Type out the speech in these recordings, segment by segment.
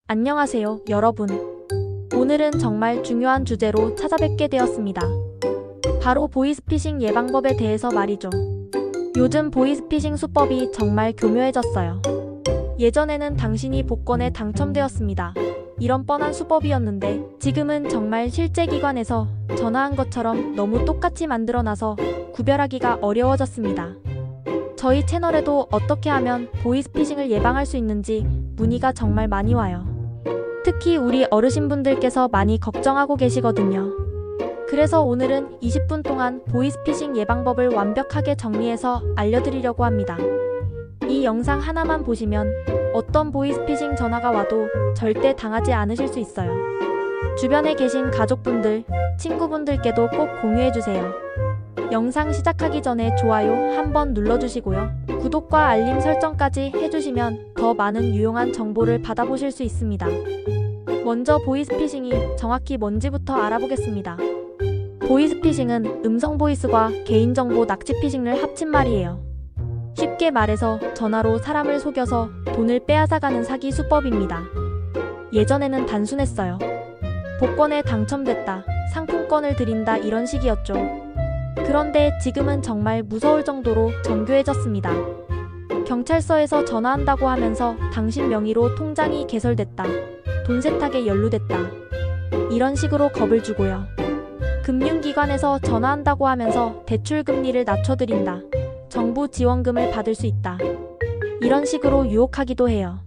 안녕하세요, 여러분. 오늘은 정말 중요한 주제로 찾아뵙게 되었습니다. 바로 보이스피싱 예방법에 대해서 말이죠. 요즘 보이스피싱 수법이 정말 교묘해졌어요. 예전에는 당신이 복권에 당첨되었습니다. 이런 뻔한 수법이었는데 지금은 정말 실제 기관에서 전화한 것처럼 너무 똑같이 만들어놔서 구별하기가 어려워졌습니다. 저희 채널에도 어떻게 하면 보이스피싱을 예방할 수 있는지 문의가 정말 많이 와요. 특히 우리 어르신분들께서 많이 걱정하고 계시거든요. 그래서 오늘은 20분 동안 보이스피싱 예방법을 완벽하게 정리해서 알려드리려고 합니다. 이 영상 하나만 보시면 어떤 보이스피싱 전화가 와도 절대 당하지 않으실 수 있어요. 주변에 계신 가족분들, 친구분들께도 꼭 공유해주세요. 영상 시작하기 전에 좋아요 한번 눌러주시고요. 구독과 알림 설정까지 해주시면 더 많은 유용한 정보를 받아보실 수 있습니다. 먼저 보이스피싱이 정확히 뭔지부터 알아보겠습니다. 보이스피싱은 음성 보이스과 개인정보 납치 피싱을 합친 말이에요. 쉽게 말해서 전화로 사람을 속여서 돈을 빼앗아가는 사기 수법입니다. 예전에는 단순했어요. 복권에 당첨됐다, 상품권을 드린다 이런 식이었죠. 그런데 지금은 정말 무서울 정도로 정교해졌습니다. 경찰서에서 전화한다고 하면서 당신 명의로 통장이 개설됐다, 돈 세탁에 연루됐다, 이런 식으로 겁을 주고요. 금융기관에서 전화한다고 하면서 대출 금리를 낮춰드린다, 정부 지원금을 받을 수 있다, 이런 식으로 유혹하기도 해요.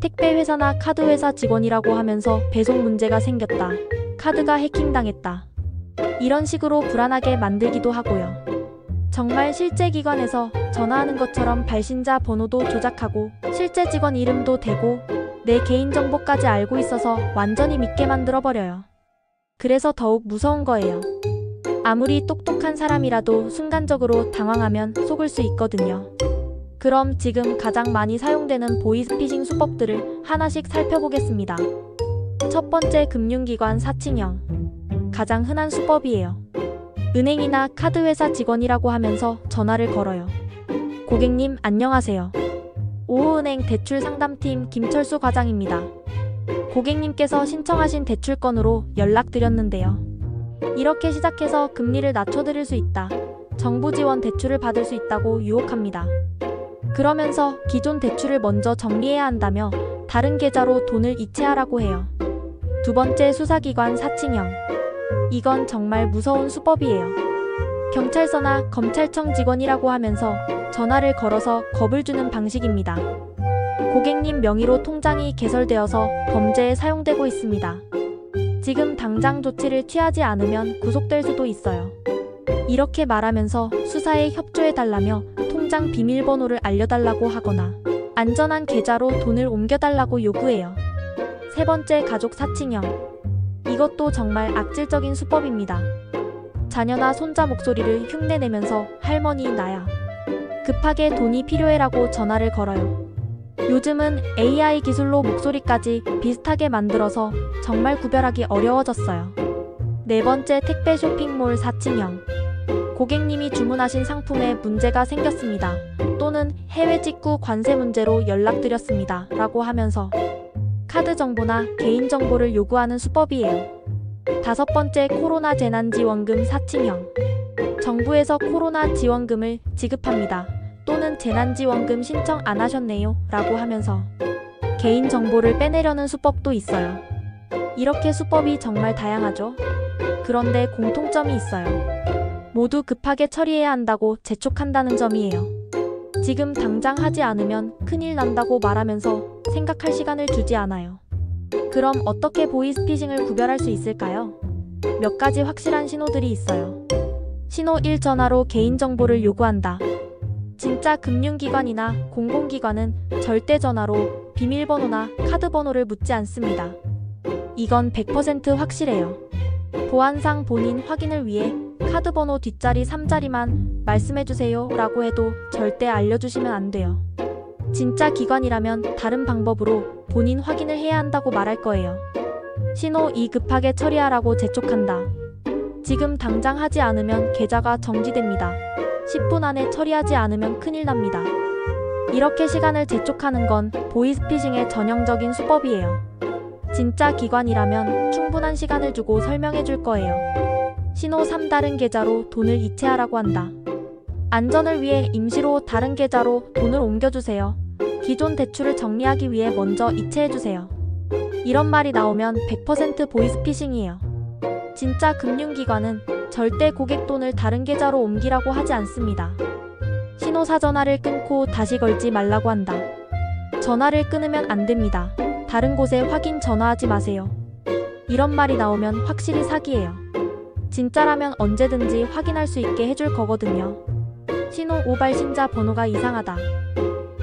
택배회사나 카드회사 직원이라고 하면서 배송 문제가 생겼다, 카드가 해킹당했다, 이런 식으로 불안하게 만들기도 하고요. 정말 실제 기관에서 전화하는 것처럼 발신자 번호도 조작하고 실제 직원 이름도 대고 내 개인정보까지 알고 있어서 완전히 믿게 만들어버려요. 그래서 더욱 무서운 거예요. 아무리 똑똑한 사람이라도 순간적으로 당황하면 속을 수 있거든요. 그럼 지금 가장 많이 사용되는 보이스피싱 수법들을 하나씩 살펴보겠습니다. 첫 번째, 금융기관 사칭형. 가장 흔한 수법이에요. 은행이나 카드회사 직원이라고 하면서 전화를 걸어요. 고객님 안녕하세요. 오후은행 대출상담팀 김철수 과장입니다. 고객님께서 신청하신 대출건으로 연락드렸는데요. 이렇게 시작해서 금리를 낮춰드릴 수 있다, 정부 지원 대출을 받을 수 있다고 유혹합니다. 그러면서 기존 대출을 먼저 정리해야 한다며 다른 계좌로 돈을 이체하라고 해요. 두 번째, 수사기관 사칭형. 이건 정말 무서운 수법이에요. 경찰서나 검찰청 직원이라고 하면서 전화를 걸어서 겁을 주는 방식입니다. 고객님 명의로 통장이 개설되어서 범죄에 사용되고 있습니다. 지금 당장 조치를 취하지 않으면 구속될 수도 있어요. 이렇게 말하면서 수사에 협조해달라며 통장 비밀번호를 알려달라고 하거나 안전한 계좌로 돈을 옮겨달라고 요구해요. 세 번째, 가족 사칭형. 이것도 정말 악질적인 수법입니다. 자녀나 손자 목소리를 흉내내면서 할머니 나야, 급하게 돈이 필요해라고 전화를 걸어요. 요즘은 AI 기술로 목소리까지 비슷하게 만들어서 정말 구별하기 어려워졌어요. 네 번째, 택배 쇼핑몰 사칭형. 고객님이 주문하신 상품에 문제가 생겼습니다, 또는 해외 직구 관세 문제로 연락드렸습니다 라고 하면서 카드 정보나 개인 정보를 요구하는 수법이에요. 다섯 번째, 코로나 재난지원금 사칭형. 정부에서 코로나 지원금을 지급합니다, 또는 재난지원금 신청 안 하셨네요 라고 하면서 개인 정보를 빼내려는 수법도 있어요. 이렇게 수법이 정말 다양하죠. 그런데 공통점이 있어요. 모두 급하게 처리해야 한다고 재촉한다는 점이에요. 지금 당장 하지 않으면 큰일 난다고 말하면서 생각할 시간을 주지 않아요. 그럼 어떻게 보이스피싱을 구별할 수 있을까요? 몇 가지 확실한 신호들이 있어요. 신호 1, 전화로 개인정보를 요구한다. 진짜 금융기관이나 공공기관은 절대 전화로 비밀번호나 카드번호를 묻지 않습니다. 이건 100% 확실해요. 보안상 본인 확인을 위해 카드번호 뒷자리 3자리만 말씀해주세요 라고 해도 절대 알려주시면 안 돼요. 진짜 기관이라면 다른 방법으로 본인 확인을 해야 한다고 말할 거예요. 신호 2, 급하게 처리하라고 재촉한다. 지금 당장 하지 않으면 계좌가 정지됩니다. 10분 안에 처리하지 않으면 큰일 납니다. 이렇게 시간을 재촉하는 건 보이스피싱의 전형적인 수법이에요. 진짜 기관이라면 충분한 시간을 주고 설명해 줄 거예요. 신호 3 다른 계좌로 돈을 이체하라고 한다. 안전을 위해 임시로 다른 계좌로 돈을 옮겨주세요. 기존 대출을 정리하기 위해 먼저 이체해주세요. 이런 말이 나오면 100% 보이스피싱이에요. 진짜 금융기관은 절대 고객 돈을 다른 계좌로 옮기라고 하지 않습니다. 신호 4 전화를 끊고 다시 걸지 말라고 한다. 전화를 끊으면 안 됩니다. 다른 곳에 확인 전화하지 마세요. 이런 말이 나오면 확실히 사기예요. 진짜라면 언제든지 확인할 수 있게 해줄 거거든요. 신호 5 발신자 번호가 이상하다.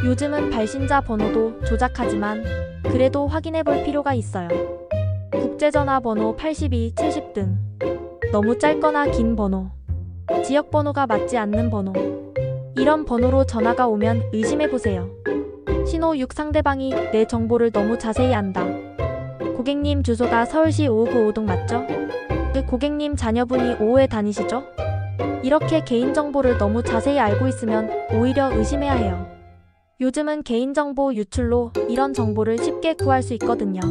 요즘은 발신자 번호도 조작하지만 그래도 확인해 볼 필요가 있어요. 국제전화번호 82, 70 등 너무 짧거나 긴 번호, 지역번호가 맞지 않는 번호, 이런 번호로 전화가 오면 의심해보세요. 신호 6 상대방이 내 정보를 너무 자세히 안다. 고객님 주소가 서울시 5595동 맞죠? 그 고객님 자녀분이 5호에 다니시죠? 이렇게 개인정보를 너무 자세히 알고 있으면 오히려 의심해야 해요. 요즘은 개인정보 유출로 이런 정보를 쉽게 구할 수 있거든요.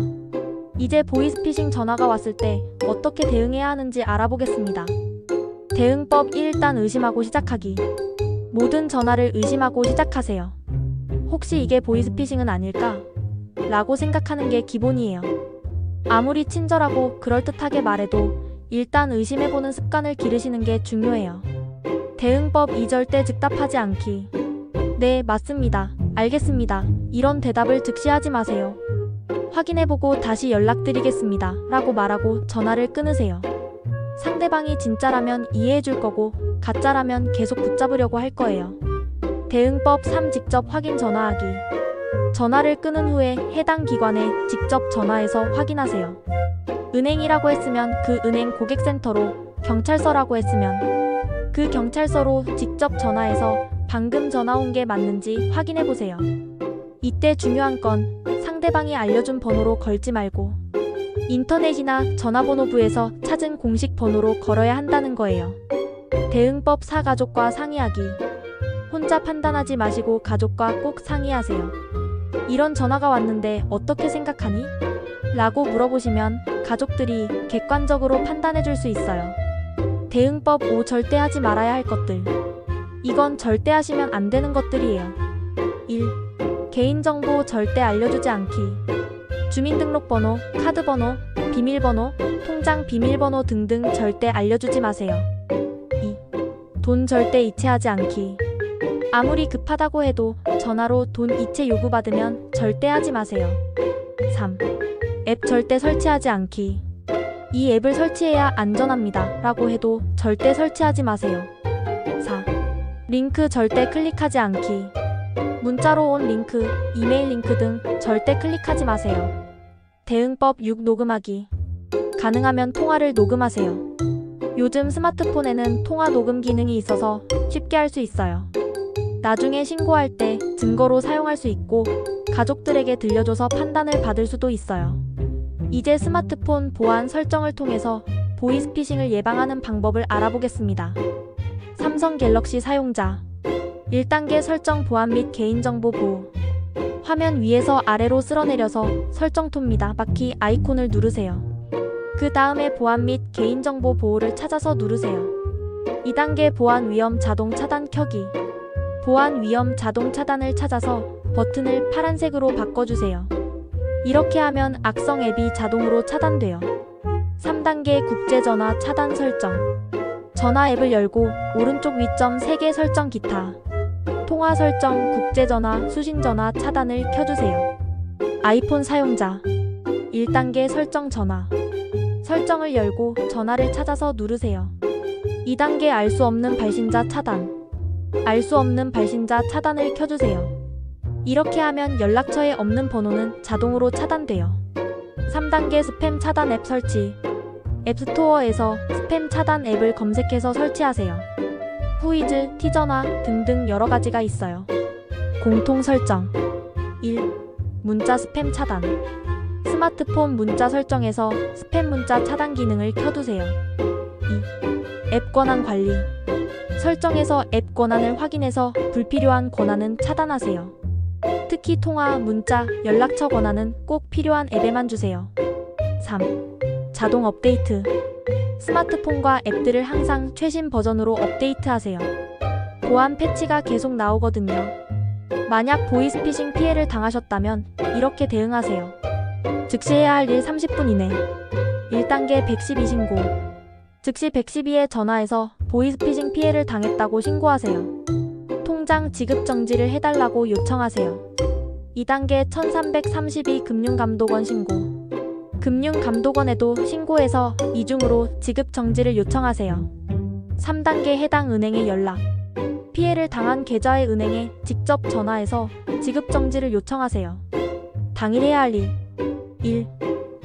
이제 보이스피싱 전화가 왔을 때 어떻게 대응해야 하는지 알아보겠습니다. 대응법 1. 일단 의심하고 시작하기. 모든 전화를 의심하고 시작하세요. 혹시 이게 보이스피싱은 아닐까? 라고 생각하는 게 기본이에요. 아무리 친절하고 그럴듯하게 말해도 일단 의심해보는 습관을 기르시는 게 중요해요. 대응법 2. 절대 즉답하지 않기. 네, 맞습니다. 알겠습니다. 이런 대답을 즉시 하지 마세요. 확인해보고 다시 연락드리겠습니다. 라고 말하고 전화를 끊으세요. 상대방이 진짜라면 이해해줄 거고 가짜라면 계속 붙잡으려고 할 거예요. 대응법 3. 직접 확인 전화하기. 전화를 끊은 후에 해당 기관에 직접 전화해서 확인하세요. 은행이라고 했으면 그 은행 고객센터로, 경찰서라고 했으면 그 경찰서로 직접 전화해서 방금 전화 온 게 맞는지 확인해보세요. 이때 중요한 건 상대방이 알려준 번호로 걸지 말고 인터넷이나 전화번호부에서 찾은 공식 번호로 걸어야 한다는 거예요. 대응법 4. 가족과 상의하기. 혼자 판단하지 마시고 가족과 꼭 상의하세요. 이런 전화가 왔는데 어떻게 생각하니? 라고 물어보시면 가족들이 객관적으로 판단해 줄 수 있어요. 대응법 5. 절대 하지 말아야 할 것들. 이건 절대 하시면 안 되는 것들이에요. 1. 개인정보 절대 알려주지 않기. 주민등록번호, 카드번호, 비밀번호, 통장 비밀번호 등등 절대 알려주지 마세요. 2. 돈 절대 이체하지 않기. 아무리 급하다고 해도 전화로 돈 이체 요구받으면 절대 하지 마세요. 3. 앱 절대 설치하지 않기. 이 앱을 설치해야 안전합니다. 라고 해도 절대 설치하지 마세요. 4. 링크 절대 클릭하지 않기. 문자로 온 링크, 이메일 링크 등 절대 클릭하지 마세요. 대응법 6. 녹음하기. 가능하면 통화를 녹음하세요. 요즘 스마트폰에는 통화 녹음 기능이 있어서 쉽게 할 수 있어요. 나중에 신고할 때 증거로 사용할 수 있고 가족들에게 들려줘서 판단을 받을 수도 있어요. 이제 스마트폰 보안 설정을 통해서 보이스피싱을 예방하는 방법을 알아보겠습니다. 삼성 갤럭시 사용자 1단계 설정 보안 및 개인정보 보호. 화면 위에서 아래로 쓸어내려서 설정토입니다. 바퀴 아이콘을 누르세요. 그 다음에 보안 및 개인정보 보호를 찾아서 누르세요. 2단계 보안 위험 자동 차단 켜기. 보안 위험 자동 차단을 찾아서 버튼을 파란색으로 바꿔주세요. 이렇게 하면 악성 앱이 자동으로 차단돼요. 3단계 국제전화 차단 설정. 전화 앱을 열고 오른쪽 위점 3개 설정 기타. 통화 설정 국제전화 수신전화 차단을 켜주세요. 아이폰 사용자 1단계 설정 전화. 설정을 열고 전화를 찾아서 누르세요. 2단계 알 수 없는 발신자 차단. 알 수 없는 발신자 차단을 켜주세요. 이렇게 하면 연락처에 없는 번호는 자동으로 차단돼요. 3단계 스팸 차단 앱 설치. 앱스토어에서 스팸 차단 앱을 검색해서 설치하세요. 후이즈, 티전화 등등 여러가지가 있어요. 공통 설정 1. 문자 스팸 차단. 스마트폰 문자 설정에서 스팸 문자 차단 기능을 켜두세요. 2. 앱 권한 관리. 설정에서 앱 권한을 확인해서 불필요한 권한은 차단하세요. 특히 통화, 문자, 연락처 권한은 꼭 필요한 앱에만 주세요. 3. 자동 업데이트. 스마트폰과 앱들을 항상 최신 버전으로 업데이트하세요. 보안 패치가 계속 나오거든요. 만약 보이스피싱 피해를 당하셨다면 이렇게 대응하세요. 즉시 해야 할 일 30분 이내. 1단계 112 신고. 즉시 112에 전화해서 보이스피싱 피해를 당했다고 신고하세요. 통장 지급 정지를 해달라고 요청하세요. 2단계 1332 금융감독원 신고. 금융감독원에도 신고해서 이중으로 지급 정지를 요청하세요. 3단계 해당 은행에 연락. 피해를 당한 계좌의 은행에 직접 전화해서 지급 정지를 요청하세요. 당일 해야 할 일. 1.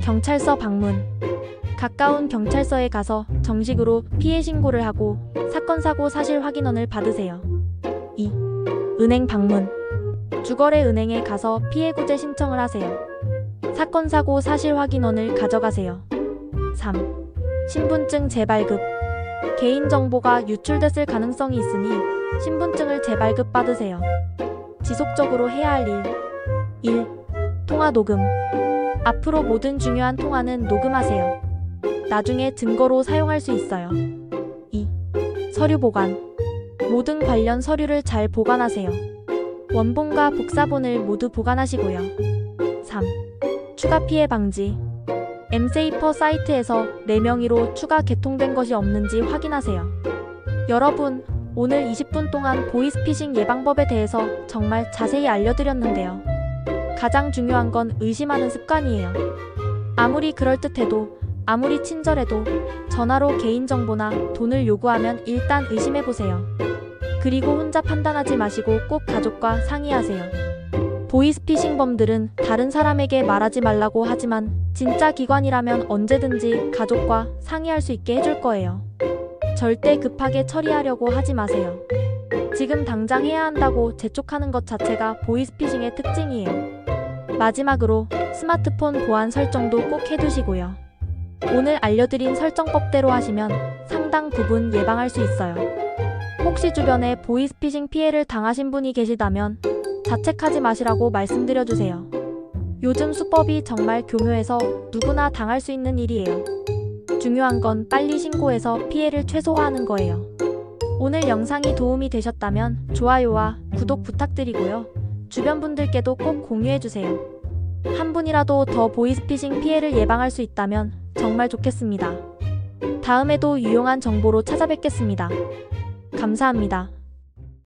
경찰서 방문. 가까운 경찰서에 가서 정식으로 피해 신고를 하고 사건 사고 사실 확인원을 받으세요. 2. 은행 방문. 주거래 은행에 가서 피해 구제 신청을 하세요. 사건 사고 사실 확인원을 가져가세요. 3. 신분증 재발급. 개인정보가 유출됐을 가능성이 있으니 신분증을 재발급 받으세요. 지속적으로 해야 할 일. 1. 통화 녹음. 앞으로 모든 중요한 통화는 녹음하세요. 나중에 증거로 사용할 수 있어요. 2. 서류 보관. 모든 관련 서류를 잘 보관하세요. 원본과 복사본을 모두 보관하시고요. 3. 추가 피해 방지. 엠세이퍼 사이트에서 내 명의로 추가 개통된 것이 없는지 확인하세요. 여러분, 오늘 20분 동안 보이스피싱 예방법에 대해서 정말 자세히 알려드렸는데요. 가장 중요한 건 의심하는 습관이에요. 아무리 그럴듯해도, 아무리 친절해도 전화로 개인정보나 돈을 요구하면 일단 의심해보세요. 그리고 혼자 판단하지 마시고 꼭 가족과 상의하세요. 보이스피싱범들은 다른 사람에게 말하지 말라고 하지만 진짜 기관이라면 언제든지 가족과 상의할 수 있게 해줄 거예요. 절대 급하게 처리하려고 하지 마세요. 지금 당장 해야 한다고 재촉하는 것 자체가 보이스피싱의 특징이에요. 마지막으로 스마트폰 보안 설정도 꼭 해두시고요. 오늘 알려드린 설정법대로 하시면 상당 부분 예방할 수 있어요. 혹시 주변에 보이스피싱 피해를 당하신 분이 계시다면 자책하지 마시라고 말씀드려주세요. 요즘 수법이 정말 교묘해서 누구나 당할 수 있는 일이에요. 중요한 건 빨리 신고해서 피해를 최소화하는 거예요. 오늘 영상이 도움이 되셨다면 좋아요와 구독 부탁드리고요. 주변 분들께도 꼭 공유해주세요. 한 분이라도 더 보이스피싱 피해를 예방할 수 있다면 정말 좋겠습니다. 다음에도 유용한 정보로 찾아뵙겠습니다. 감사합니다.